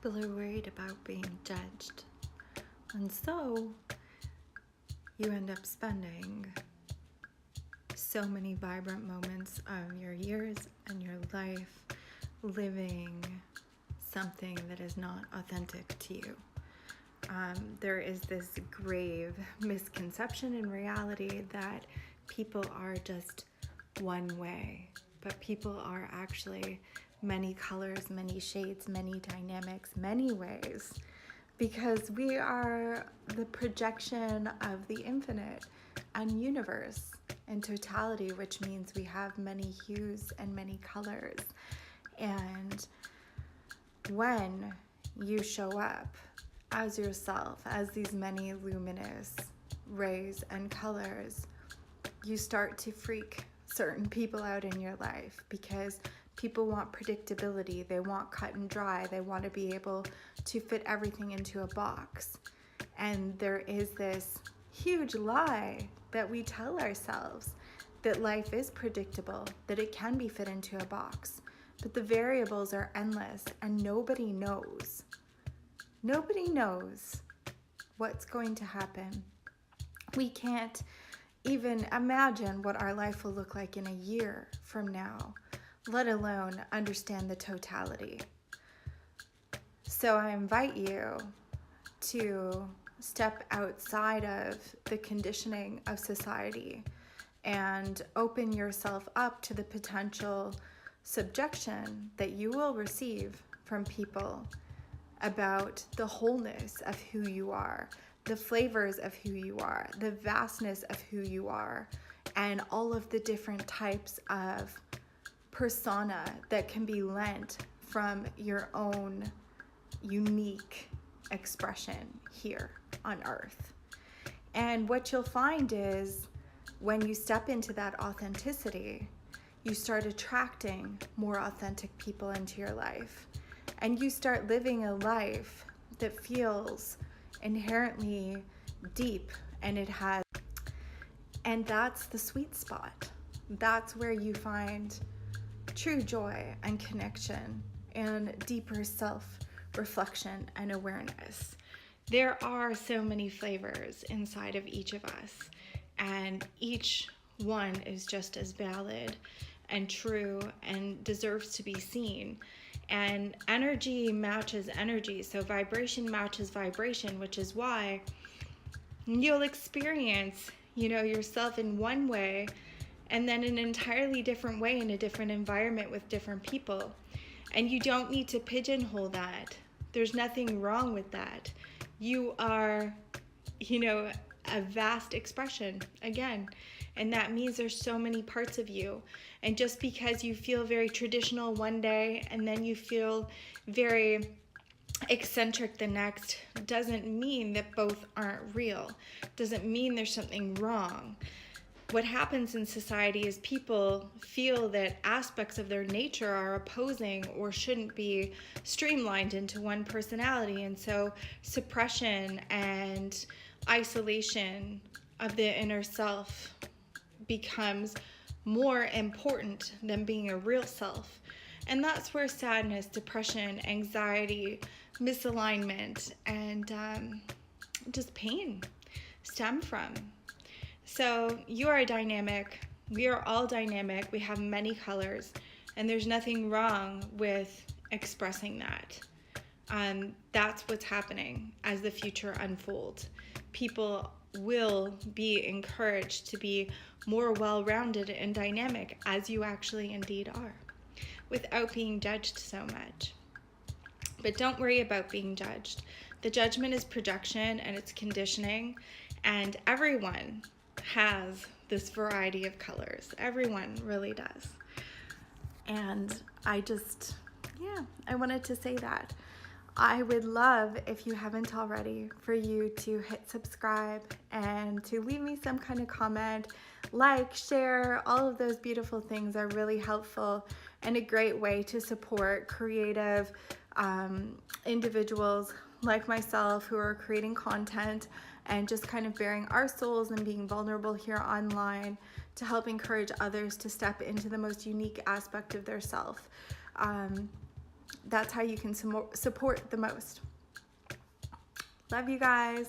People are worried about being judged. And so you end up spending so many vibrant moments of your years and your life living something that is not authentic to you. There is this grave misconception in reality that people are just one way, but people are actually many colors, many shades, many dynamics, many ways, because we are the projection of the infinite and universe in totality, which means we have many hues and many colors. And when you show up as yourself, as these many luminous rays and colors, you start to freak certain people out in your life, because people want predictability, they want cut and dry, they want to be able to fit everything into a box. And there is this huge lie that we tell ourselves, that life is predictable, that it can be fit into a box, but the variables are endless and nobody knows. Nobody knows what's going to happen. We can't even imagine what our life will look like in a year from now, let alone understand the totality. So I invite you to step outside of the conditioning of society and open yourself up to the potential subjection that you will receive from people about the wholeness of who you are, the flavors of who you are, the vastness of who you are, and all of the different types of persona that can be lent from your own unique expression here on earth. And what you'll find is when you step into that authenticity, you start attracting more authentic people into your life. And you start living a life that feels inherently deep, and that's the sweet spot. That's where you find true joy and connection and deeper self-reflection and awareness. There are so many flavors inside of each of us, and each one is just as valid and true and deserves to be seen. And energy matches energy, so vibration matches vibration, which is why you'll experience, yourself in one way and then an entirely different way in a different environment with different people. And you don't need to pigeonhole that. There's nothing wrong with that. You are, a vast expression, again. And that means there's so many parts of you. And just because you feel very traditional one day and then you feel very eccentric the next doesn't mean that both aren't real. Doesn't mean there's something wrong. What happens in society is people feel that aspects of their nature are opposing or shouldn't be streamlined into one personality. And so suppression and isolation of the inner self becomes more important than being a real self. And that's where sadness, depression, anxiety, misalignment, and just pain stem from. So you are dynamic. We are all dynamic. We have many colors, and there's nothing wrong with expressing that. That's what's happening as the future unfolds. People will be encouraged to be more well-rounded and dynamic, as you actually indeed are, without being judged so much. But don't worry about being judged. The judgment is projection and it's conditioning, and everyone has this variety of colors. Everyone really does. And I wanted to say that. I would love, if you haven't already, for you to hit subscribe and to leave me some kind of comment, like, share. All of those beautiful things are really helpful and a great way to support creative individuals like myself who are creating content and just kind of bearing our souls and being vulnerable here online to help encourage others to step into the most unique aspect of their self. that's how you can support the most. Love you guys.